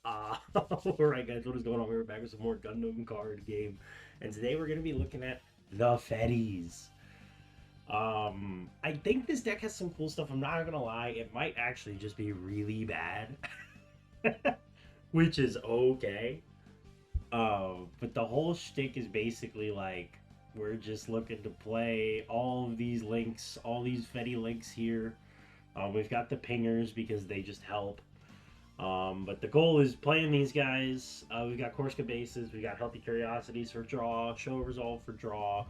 Alright guys, what is going on? We're back with some more Gundam card game. And today we're going to be looking at the Fetties. I think this deck has some cool stuff. I'm not going to lie. It might actually just be really bad. Which is okay. But the whole shtick is basically like, we're just looking to play all of these links, all these Fetty links here. We've got the pingers because they just help. But the goal is playing these guys. We've got Korska bases, we got Healthy Curiosities for draw, Show Resolve for draw.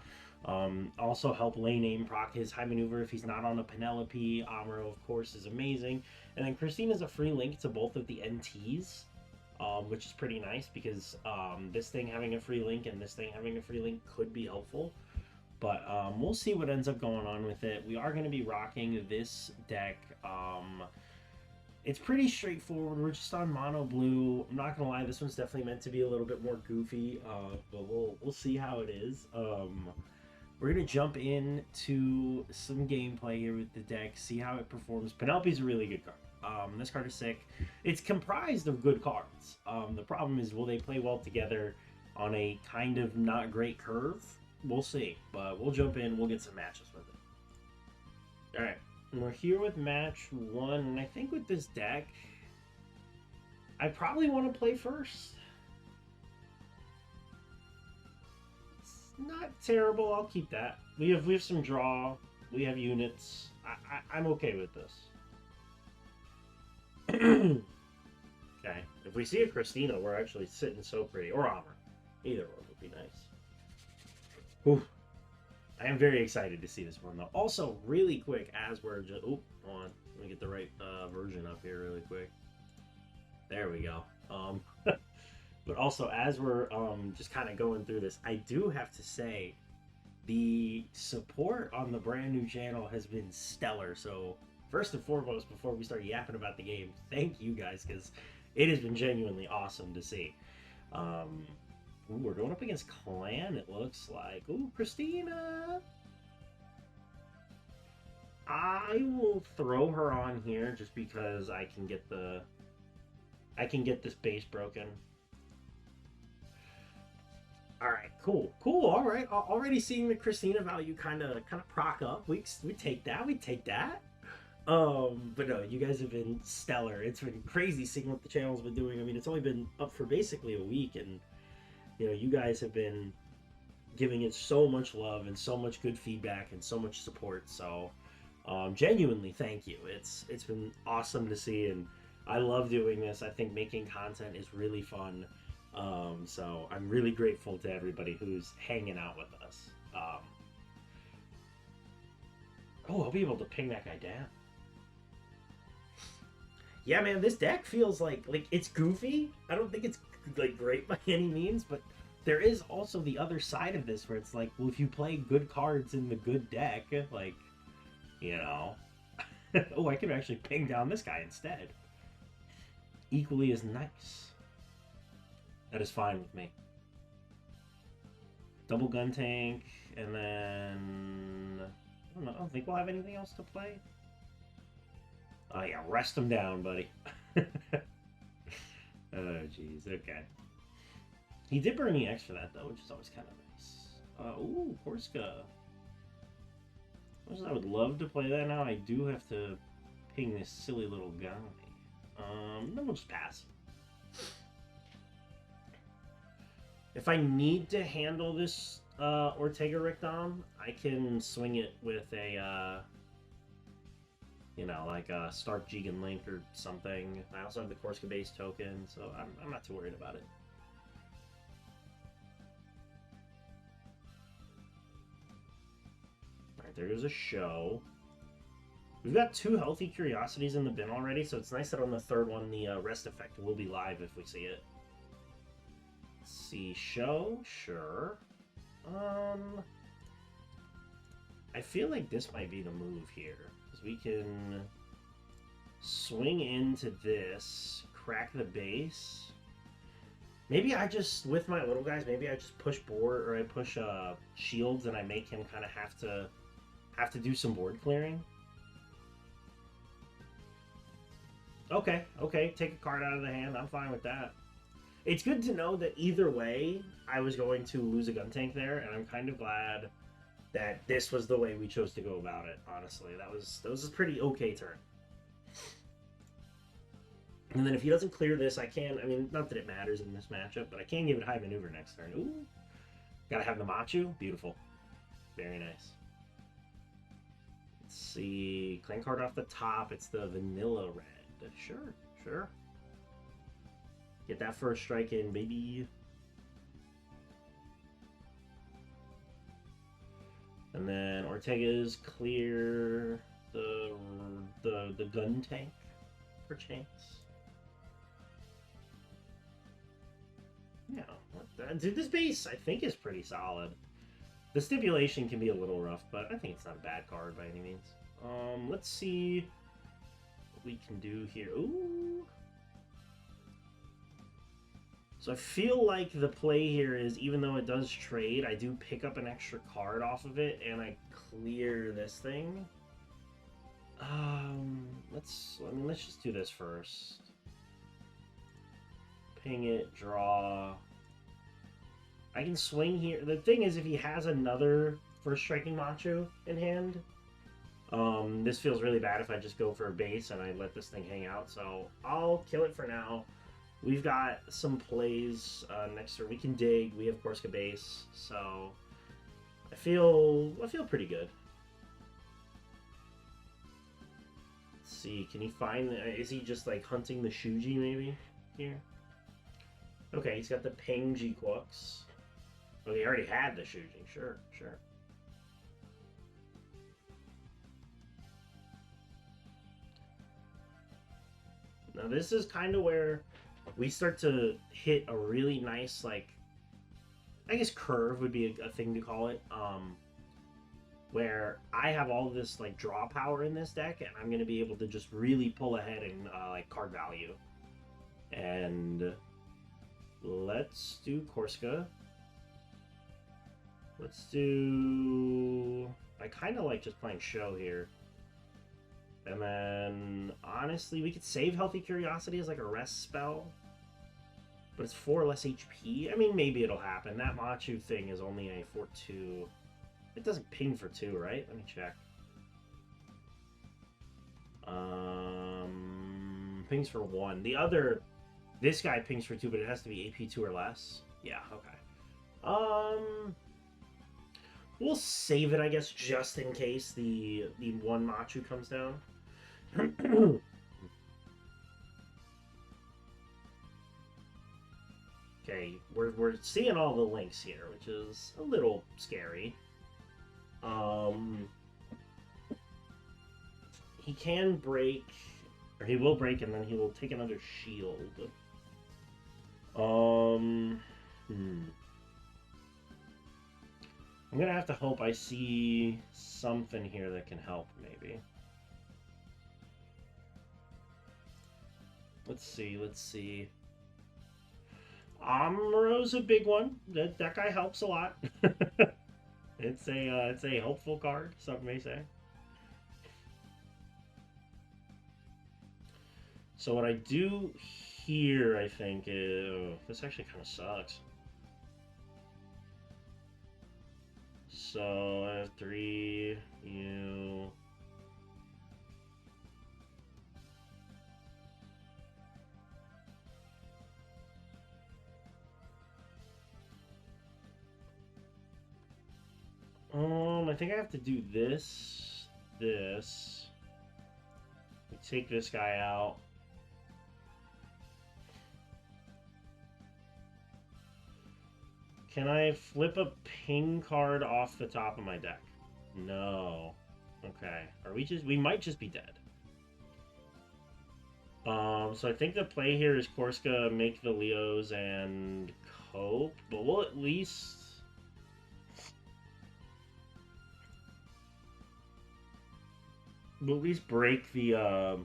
Also help lane aim proc his high maneuver if he's not on a Penelope. Amuro, of course, is amazing. And then Christine is a free link to both of the NTs, which is pretty nice because this thing having a free link and this thing having a free link could be helpful. But we'll see what ends up going on with it. We are going to be rocking this deck. It's pretty straightforward. We're just on mono blue. I'm not gonna lie, this one's definitely meant to be a little bit more goofy, but we'll see how it is. We're gonna jump into some gameplay here with the deck, see how it performs. Penelope's a really good card. This card is sick. It's comprised of good cards. The problem is, will they play well together on a kind of not great curve? We'll see, but we'll jump in. We'll get some matches with it. All right. And we're here with match 1, and I think with this deck, I probably want to play first. It's not terrible. I'll keep that. We have some draw. We have units. I'm okay with this. Okay. If we see a Christina, we're actually sitting so pretty. Or Armor. Either one would be nice. Ooh. I am very excited to see this one, though. Also, really quick, as we're just... Oh, hold on. Let me get the right version up here really quick. There we go. But also, as we're just kind of going through this, I do have to say the support on the brand new channel has been stellar. So, first and foremost, before we start yapping about the game, thank you guys, because it has been genuinely awesome to see. Ooh, we're going up against Clan, it looks like. Ooh, Christina! I will throw her on here just because I can get this base broken. Alright, cool. Cool, alright. Already seeing the Christina value kind of proc up. We take that. But no, you guys have been stellar. It's been crazy seeing what the channel's been doing. I mean, it's only been up for basically a week, and you know, you guys have been giving it so much love and so much good feedback and so much support. So, genuinely, thank you. It's been awesome to see, and I love doing this. I think making content is really fun. So I'm really grateful to everybody who's hanging out with us. Oh, I'll be able to ping that guy down. Yeah, man, this deck feels like it's goofy. I don't think it's like great by any means, but there is also the other side of this where it's like, well, if you play good cards in the good deck, like, you know, oh, I could actually ping down this guy instead. Equally as nice. That is fine with me. Double gun tank, and then I don't know. I don't think we'll have anything else to play. Oh yeah, rest him down, buddy. Oh, jeez, okay. He did burn EX for that, though, which is always kind of nice. Ooh, Korska. I would love to play that now. I do have to ping this silly little guy. Then we'll just pass. If I need to handle this Ortega Rickdom, I can swing it with a... you know, like a Stark Jigen Link or something. I also have the Korska base token, so I'm not too worried about it. Alright, there's a show. We've got 2 Healthy Curiosities in the bin already, so it's nice that on the third one the rest effect will be live if we see it. Let's see, show? Sure. I feel like this might be the move here. We can swing into this, crack the base. Maybe I just, with my little guys, maybe I just push board, or I push shields, and I make him kind of have to do some board clearing. Okay, okay, take a card out of the hand. I'm fine with that. It's good to know that either way, I was going to lose a gun tank there, and I'm kind of glad that this was the way we chose to go about it. Honestly, that was a pretty okay turn. And then if he doesn't clear this, I can. I mean, not that it matters in this matchup, but I can give it high maneuver next turn. Ooh, gotta have the Machu. Beautiful, very nice. Let's see, clan card off the top. It's the vanilla red. Sure, sure. Get that first strike in, baby. And then Ortega's clear the gun tank, perchance. Yeah, dude, this base I think is pretty solid. The stipulation can be a little rough, but I think it's not a bad card by any means. Let's see what we can do here. Ooh. So I feel like the play here is, even though it does trade, I do pick up an extra card off of it, and I clear this thing. Let's just do this first. Ping it, draw. I can swing here. The thing is, if he has another first striking Macho in hand, this feels really bad if I just go for a base and I let this thing hang out. So I'll kill it for now. We've got some plays next turn. We can dig. We have Corsica base, so I feel pretty good. Let's see. Can he find? Is he just like hunting the Shuji maybe here? Okay, he's got the Ping G-Quux. Well, he already had the Shuji. Sure, sure. Now this is kind of where we start to hit a really nice, like, I guess curve would be a thing to call it, where I have all this, like, draw power in this deck, and I'm going to be able to just really pull ahead in, like, card value. And let's do Corsica. Let's do... I kind of like just playing Show here. And then, honestly, we could save Healthy Curiosity as like a rest spell. But it's 4 less HP. I mean, maybe it'll happen. That Machu thing is only a 4-2. It doesn't ping for 2, right? Let me check. Pings for 1. The other... This guy pings for 2, but it has to be AP 2 or less. Yeah, okay. We'll save it, I guess, just in case the one Machu comes down. Okay, we're seeing all the links here, which is a little scary. He can break, or he will break, and then he will take another shield. I'm gonna have to hope I see something here that can help, maybe. Let's see. Amuro's a big one. That guy helps a lot. It's a hopeful card, some may say. So what I do here, I think, is... this actually kind of sucks. So I have 3, you... I think I have to do this. We take this guy out. Can I flip a ping card off the top of my deck? No. Okay. We might just be dead. So I think the play here is Corsica, make the Leos, and cope. But we'll at least... we'll at least break the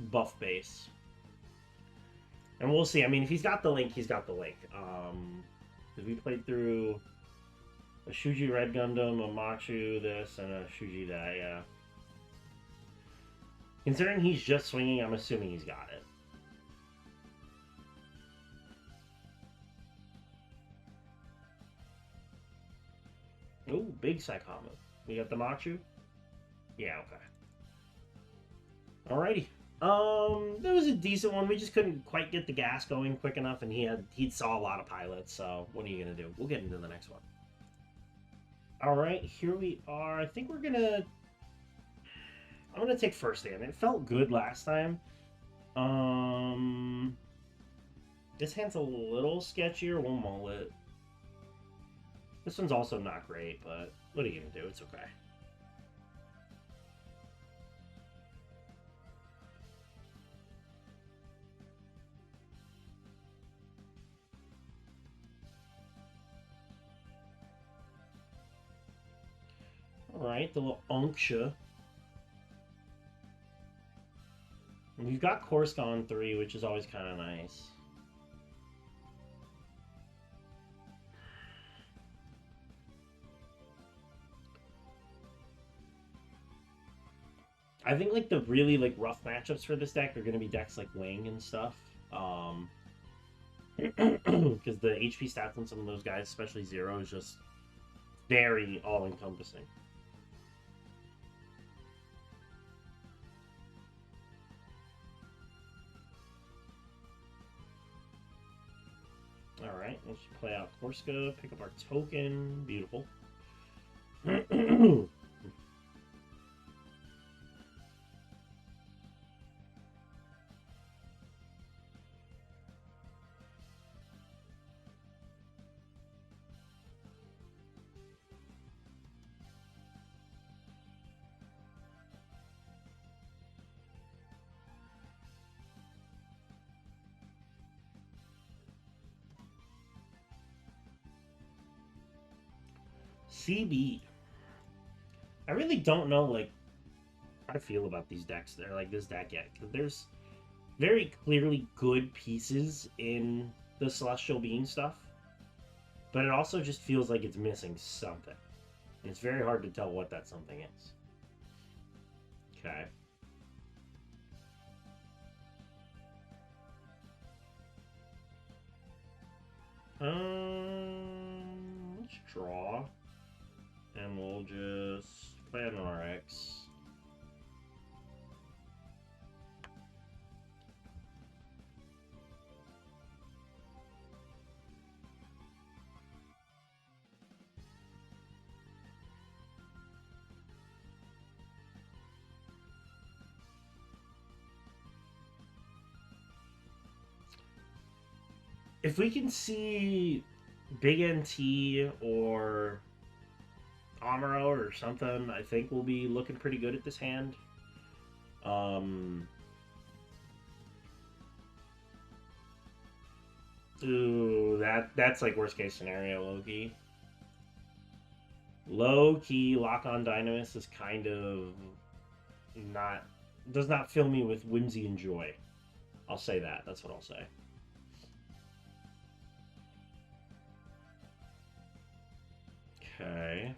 buff base. And we'll see. I mean, if he's got the link, he's got the link. Because we played through a Shuji Red Gundam, a Machu this, and a Shuji that, yeah. Considering he's just swinging, I'm assuming he's got it. Oh, big Psychoma. We got the Machu? Yeah, okay. Alrighty. That was a decent one. We just couldn't quite get the gas going quick enough, and he saw a lot of pilots. So what are you gonna do? We'll get into the next one. All right, here we are. I think I'm gonna take first hand. It felt good last time. Um, this hand's a little sketchier. We'll mull it. This one's also not great, but what are you gonna do? It's okay. All right, the little Unksha. We've got Korska on 3, which is always kind of nice. I think like the really like rough matchups for this deck are going to be decks like Wing and stuff. Because the HP stats on some of those guys, especially Zero, is just very all-encompassing. Alright, let's play out Korska, pick up our token. Beautiful. CB. I really don't know like how to feel about these decks. They're like this deck yet, because there's very clearly good pieces in the Celestial Being stuff, but it also just feels like it's missing something. And it's very hard to tell what that something is. Okay. Let's draw. And we'll just play an RX. If we can see Big NT or Amuro or something, I think we'll be looking pretty good at this hand. Ooh, that's like worst case scenario, Loki. Low key, Lock on Dynamis is kind of not does not fill me with whimsy and joy. I'll say that. That's what I'll say. Okay.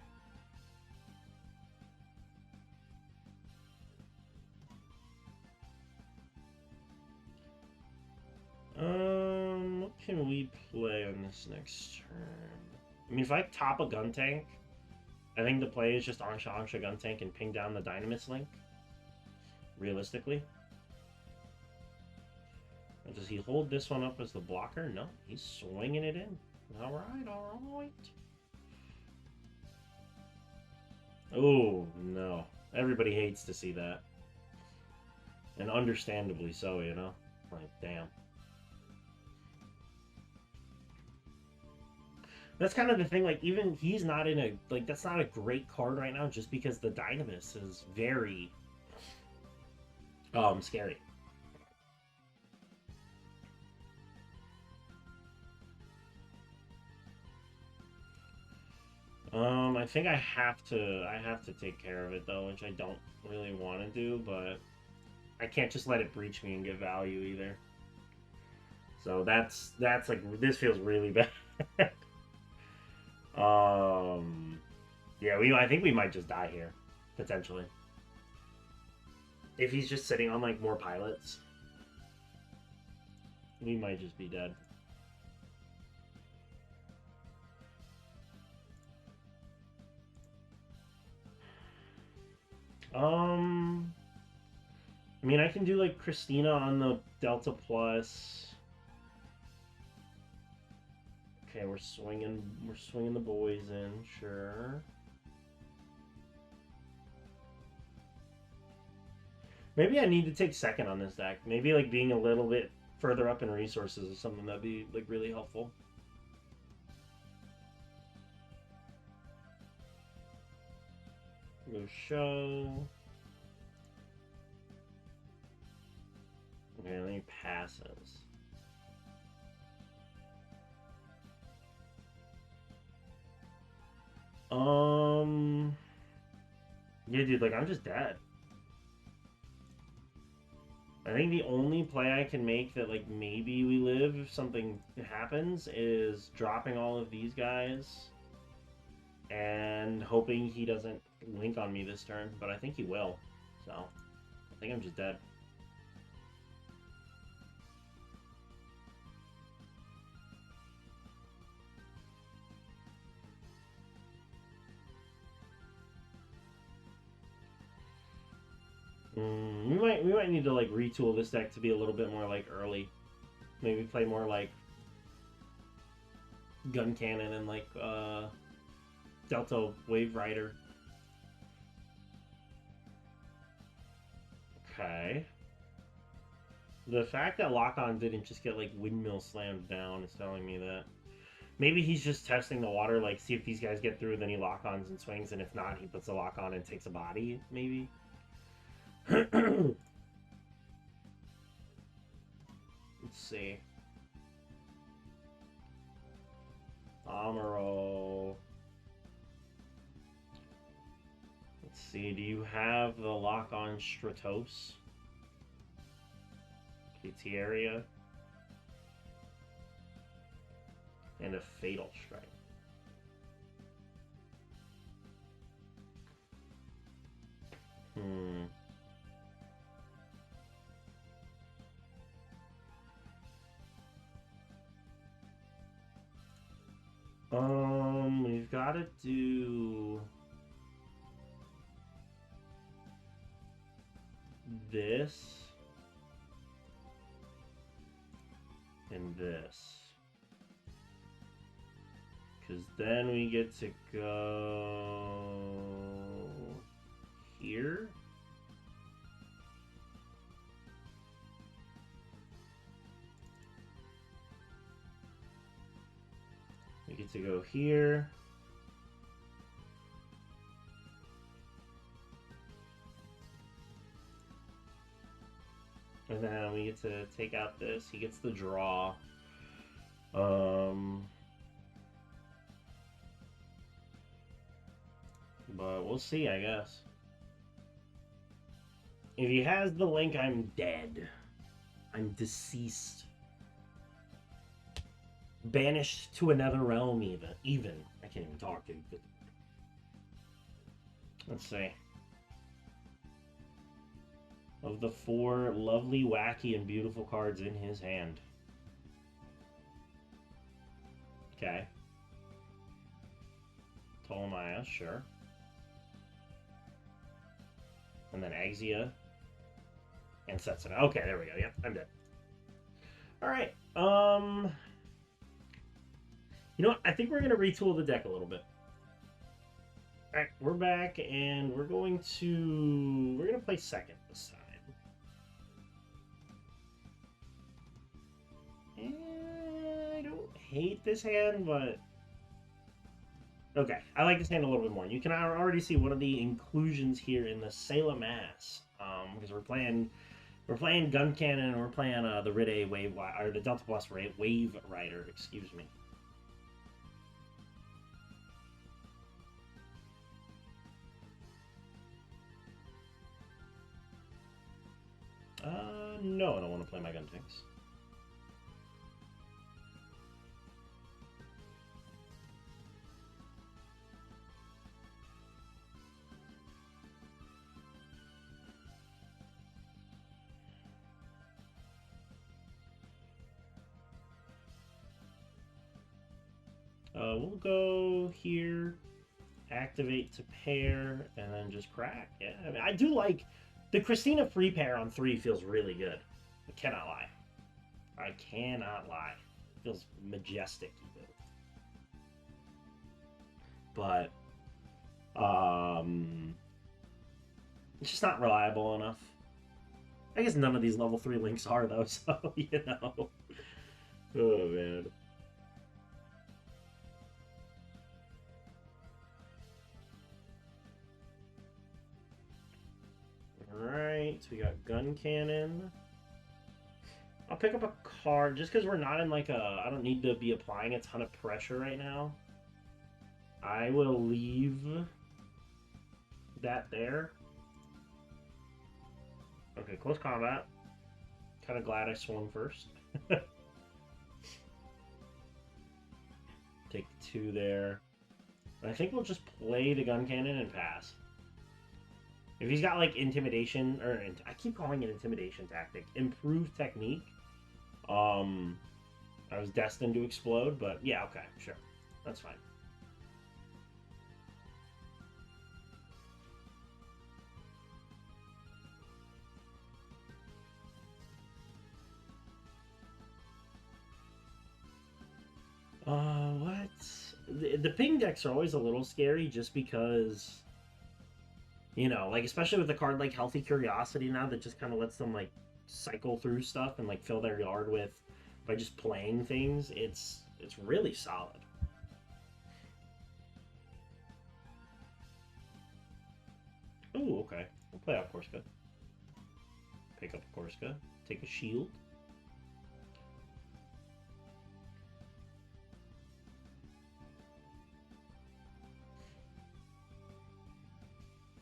What can we play on this next turn? I mean, if I top a gun tank, I think the play is just Ansha gun tank and ping down the Dynamis link. Realistically. Does he hold this one up as the blocker? No, he's swinging it in. Alright, alright. Oh, no. Everybody hates to see that. And understandably so, you know? Like, damn. That's kind of the thing, like, even he's not in a, like, that's not a great card right now just because the Dynamis is very, scary. I think I have to take care of it though, which I don't really want to do, but I can't just let it breach me and get value either. So that's like, this feels really bad. Yeah, I think we might just die here, potentially. If he's just sitting on like more pilots, we might just be dead. Um, I mean, I can do like Christina on the Delta Plus. Okay, we're swinging. We're swinging the boys in. Sure. Maybe I need to take second on this deck. Maybe like being a little bit further up in resources is something that'd be like really helpful. Go show. Okay, let me passes. Yeah, dude, like I'm just dead. I think the only play I can make that like maybe we live if something happens is dropping all of these guys and hoping he doesn't link on me this turn, but I think he will. So I think I'm just dead. We might need to like retool this deck to be a little bit more like early. Maybe play more like gun cannon and like Delta Wave Rider. Okay. The fact that Lock-On didn't just get like windmill slammed down is telling me that maybe he's just testing the water, like see if these guys get through, then he lock-ons and swings, and if not, he puts a lock-on and takes a body, maybe. Let's see. Amaro. Let's see, do you have the lock-on Stratos? KT area. And a Fatal Strike. We've got to do this and this. Because then we get to go here. We get to go here. And then we get to take out this. He gets the draw. But we'll see, I guess. If he has the link, I'm dead. I'm deceased. Banished to another realm, even. I can't even talk, dude. Let's see. Of the 4 lovely, wacky, and beautiful cards in his hand. Okay. Ptolemaeus, sure. And then Exia. And Setsuna. Okay, there we go. Yep, I'm dead. Alright. You know what? I think we're going to retool the deck a little bit. Alright, we're back, and we're going to play second this time. I don't hate this hand, but okay, I like this hand a little bit more. You can already see one of the inclusions here in the Sailor Mass, because we're playing Gun Cannon and we're playing the Ride Wave or the Delta Plus Wave Rider. Excuse me. No, I don't want to play my gun tanks. We'll go here, activate to pair, and then just crack. Yeah, I mean, I do like the Christina free pair on 3 feels really good. I cannot lie. I cannot lie. It feels majestic even. But it's just not reliable enough. I guess none of these level 3 links are though, so you know. Oh man. Alright, so we got gun cannon. I'll pick up a card just because we're not in like a... I don't need to be applying a ton of pressure right now. I will leave that there. Okay, close combat. Kind of glad I swung first. Take 2 there. I think we'll just play the gun cannon and pass. If he's got like intimidation, or I keep calling it intimidation tactic, improved technique, I was destined to explode, but yeah, okay, sure. That's fine. What? The ping decks are always a little scary just because, you know, like, especially with a card like Healthy Curiosity now that just kind of lets them, like, cycle through stuff and, like, fill their yard with, by just playing things, it's really solid. Ooh, okay. We'll play out Korska. Pick up a Korska. Take a shield.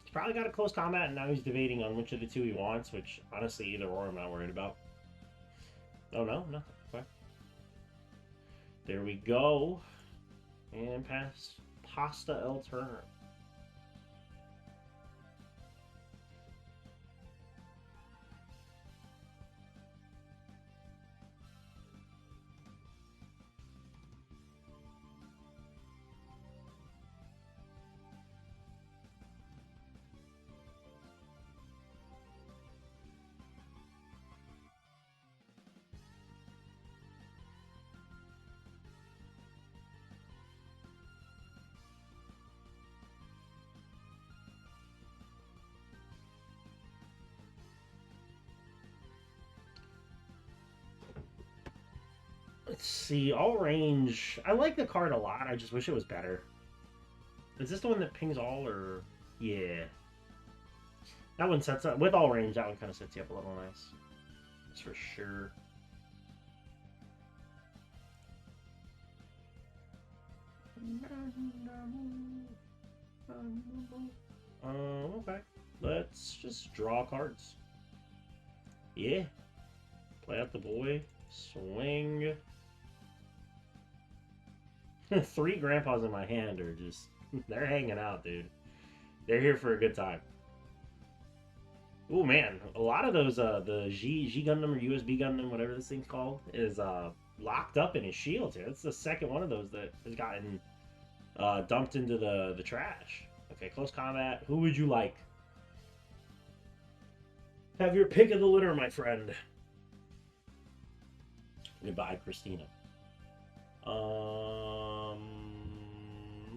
He's probably got a close combat, and now he's debating on which of the 2 he wants, which, honestly, either or I'm not worried about. Oh, no? Nothing. Okay. There we go. And pass Pasta El Turner. Let's see, all range. I like the card a lot. I just wish it was better. Is this the one that pings all, or yeah? That one sets up with all range. That one kind of sets you up a little nice. That's for sure. Okay. Let's just draw cards. Yeah. Play out the boy. Swing. 3 grandpas in my hand are just... They're hanging out, dude. They're here for a good time. Oh man, a lot of those, the G Gundam or USB Gundam, whatever this thing's called, is locked up in his shields here. It's the second one of those that has gotten dumped into the trash. Okay, close combat. Who would you like? Have your pick of the litter, my friend. Goodbye, Christina.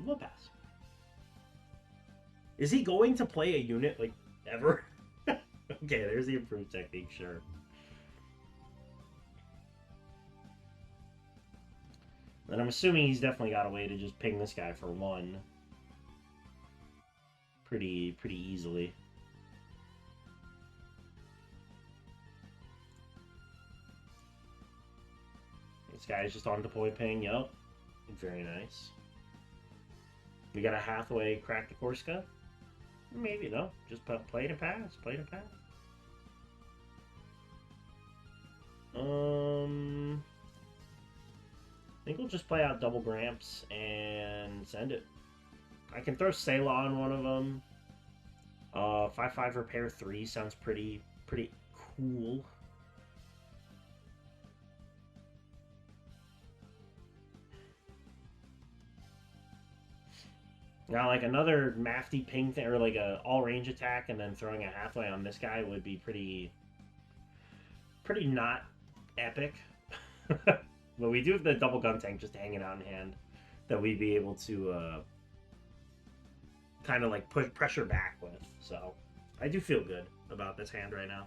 We'll pass. Is he going to play a unit, like, ever? Okay, there's the improved technique, sure. And I'm assuming he's definitely got a way to just ping this guy for 1. Pretty easily. This guy is just on deploy ping, yup. Very nice. We got a Hathaway crack the Korska? Maybe, no. Just play to pass. Play to pass. I think we'll just play out double Gramps and send it. I can throw Sayla on one of them. 5/5 repair 3 sounds pretty cool. Now, like another Mafty ping thing, or like a all range attack, and then throwing a halfway on this guy would be pretty not epic. But we do have the double gun tank just hanging out in hand that we'd be able to kind of like push pressure back with. So I do feel good about this hand right now.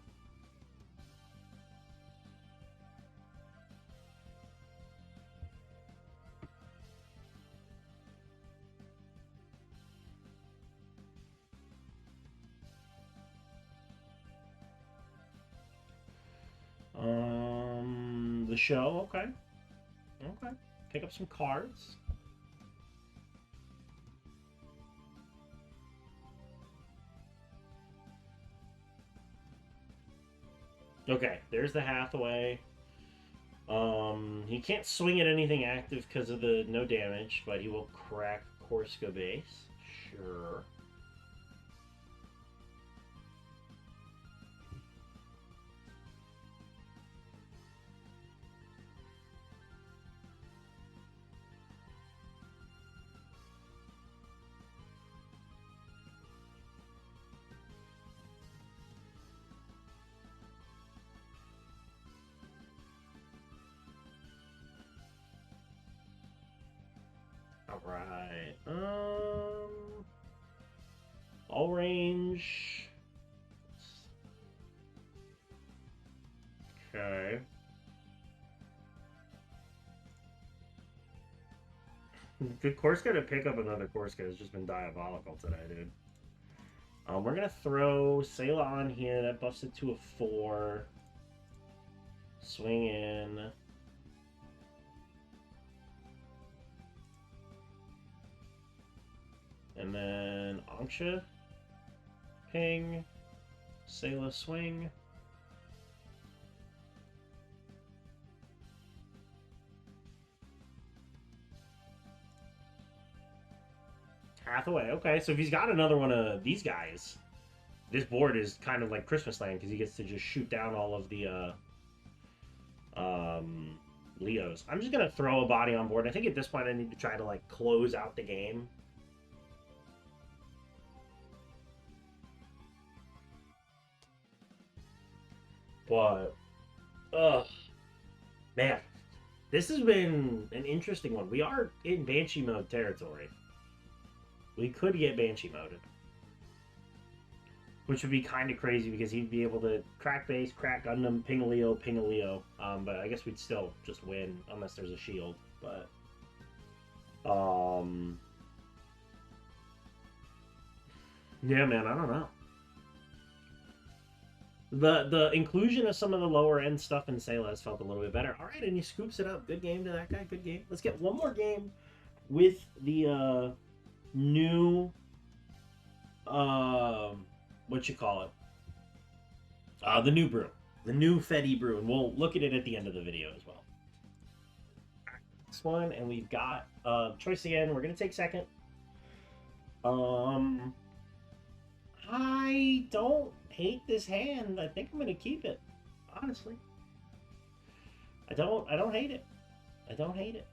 The show, okay. Okay. Pick up some cards. Okay, there's the Hathaway. He can't swing at anything active because of the no damage, but he will crack Korska base. Sure. All right. All range. Okay. The Korska to pick up another Korska has just been diabolical today, dude. We're gonna throw Sayla on here. That buffs it to a 4. Swing in. And then Anksha. Ping. Sayla swing. Hathaway. Okay, so if he's got another one of these guys, this board is kind of like Christmas Land because he gets to just shoot down all of the Leos. I'm just gonna throw a body on board. I think at this point I need to try to like close out the game. But, man, this has been an interesting one. We are in Banshee mode territory. We could get Banshee moded. Which would be kind of crazy because he'd be able to crack base, crack Gundam, ping a Leo, ping a Leo. But I guess we'd still just win unless there's a shield. But, yeah, man, I don't know. The inclusion of some of the lower end stuff in Sayla has felt a little bit better. All right, and he scoops it up. Good game to that guy. Good game. Let's get one more game with the new what you call it? The new brew, the new Fetty brew, and we'll look at it at the end of the video as well. Next one, and we've got choice again. We're gonna take second. I don't hate this hand. I think I'm gonna keep it. Honestly, I don't hate it. I don't hate it.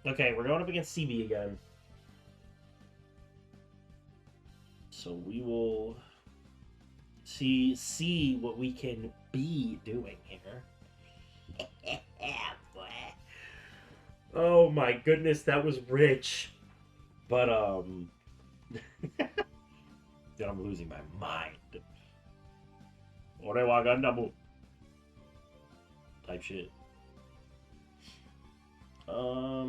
Okay, we're going up against CB again. So we will see what we can be doing here. Oh my goodness, that was rich. But dude, I'm losing my mind. Ore wa Gundam type shit. I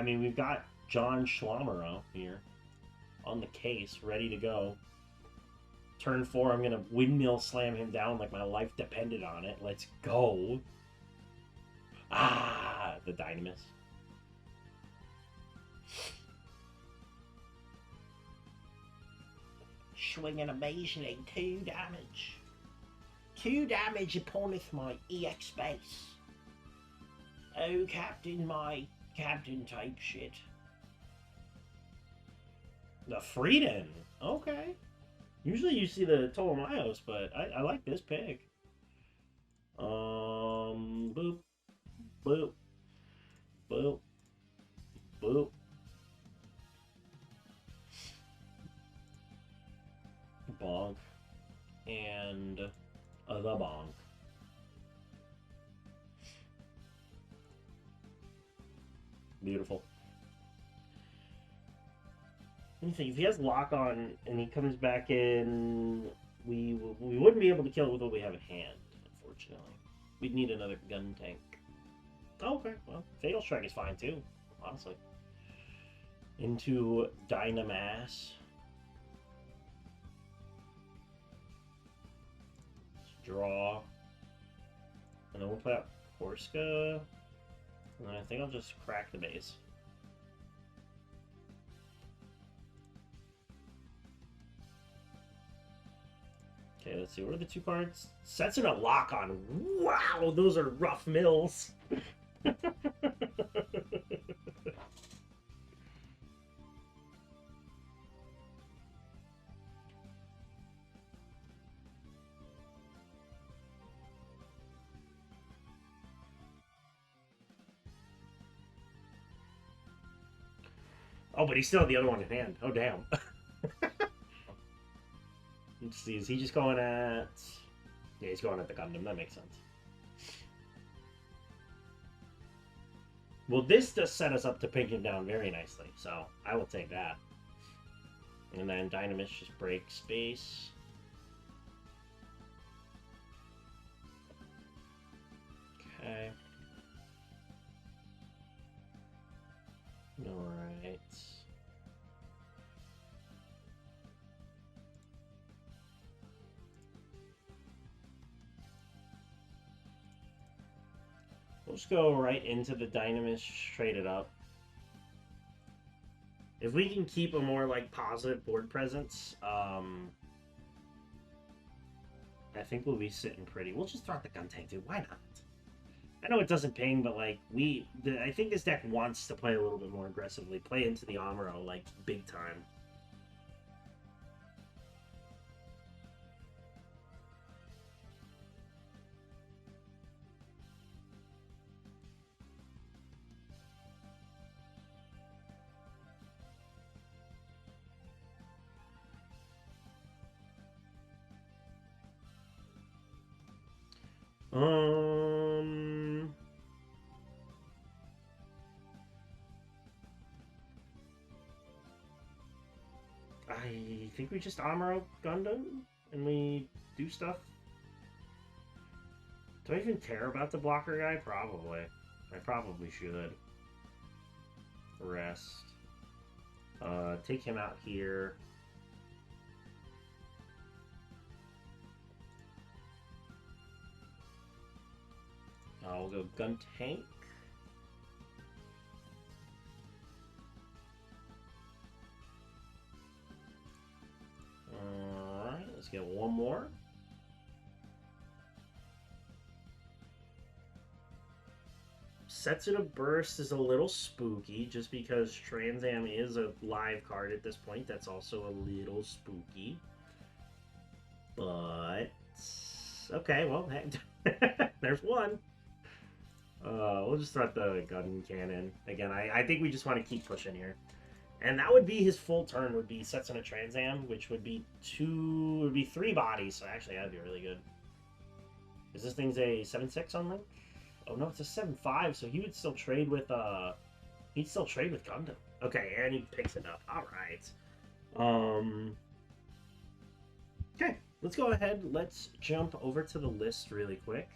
mean, we've got John Schlammerow here on the case, ready to go. Turn 4, I'm gonna windmill slam him down like my life depended on it. Let's go. Ah, the Dynamis. Swinging amazingly, 2 damage. 2 damage uponneth my EX base. Oh, Captain, my Captain type shit. The Frieden. Okay. Usually you see the Ptolemaeus, but I like this pick. Boop. Boop. Boop. beautiful. Let me think. If he has lock on and he comes back in, we wouldn't be able to kill it with what we have at hand, unfortunately. We'd need another gun tank. Oh, okay, well, Fatal Strike is fine too, honestly. Into Dynamass. Draw. And then we'll play out Korska. And then I think I'll just crack the base. Okay, let's see. What are the two cards? Sets in a lock on. Wow, those are rough mills. Oh, but he still had the other one in hand. Oh, damn. Let's see. Is he just going at... Yeah, he's going at the Gundam. That makes sense. Well, this does set us up to pink him down very nicely, so I will take that. And then Dynamis just breaks space. Okay. Alright. We'll just go right into the Dynamis, trade it up. If we can keep a more, like, positive board presence, I think we'll be sitting pretty. We'll just throw out the gun tank, dude. Why not? I know it doesn't ping, but, like, I think this deck wants to play a little bit more aggressively. Play into the Amuro, like, big time. I think we just Amuro Gundam and we do stuff. Do I even care about the blocker guy? Probably. I probably should. Rest. Take him out here. We'll go gun tank. Alright, let's get one more. Sets in a burst is a little spooky just because Trans Am is a live card at this point. That's also a little spooky. But okay, well, there's one. We'll just throw out the gun cannon. Again, I think we just want to keep pushing here. And that would be his full turn, would be sets in a Trans Am, which would be 3 bodies, so actually that'd be really good. Is this thing's a 7-6 on link? Oh no, it's a 7-5, so he would still trade with he'd still trade with Gundam. Okay, and he picks it up. Alright. Okay, let's go ahead. Let's jump over to the list really quick.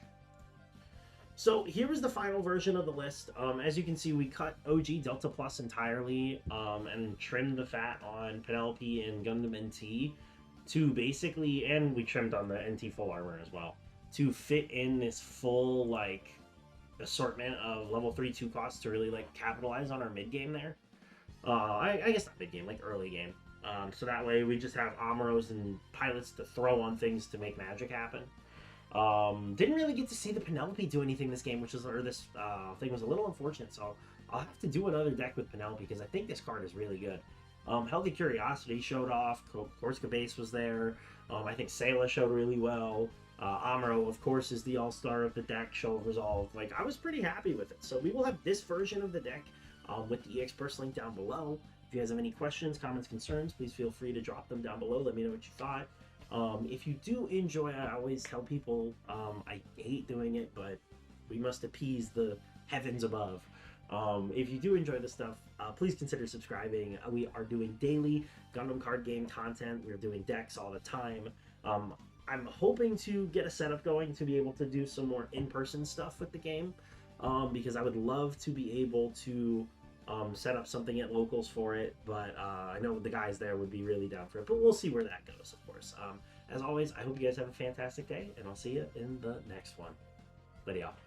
So here is the final version of the list. As you can see, we cut OG Delta Plus entirely and trimmed the fat on Penelope and Gundam NT to basically, and we trimmed on the NT full armor as well, to fit in this full, like, assortment of level 3-2 costs to really, like, capitalize on our mid-game there. I guess not mid-game, like early game. So that way we just have Amuros and pilots to throw on things to make magic happen. Didn't really get to see the Penelope do anything this game, this thing was a little unfortunate, so I'll have to do another deck with Penelope because I think this card is really good. Healthy Curiosity showed off, Korska base was there, I think Sayla showed really well, Amuro, of course, is the all-star of the deck, Show of Resolve. Like, I was pretty happy with it. So we will have this version of the deck with the EX Burst link down below. If you guys have any questions, comments, concerns, please feel free to drop them down below. Let me know what you thought. If you do enjoy, I always tell people, I hate doing it, but we must appease the heavens above. If you do enjoy this stuff, please consider subscribing. We are doing daily Gundam card game content. We're doing decks all the time. Um, I'm hoping to get a setup going to be able to do some more in-person stuff with the game, because I would love to be able to set up something at locals for it. But I know the guys there would be really down for it. But we'll see where that goes, of course. As always, I hope you guys have a fantastic day, and I'll see you in the next one. Later, y'all.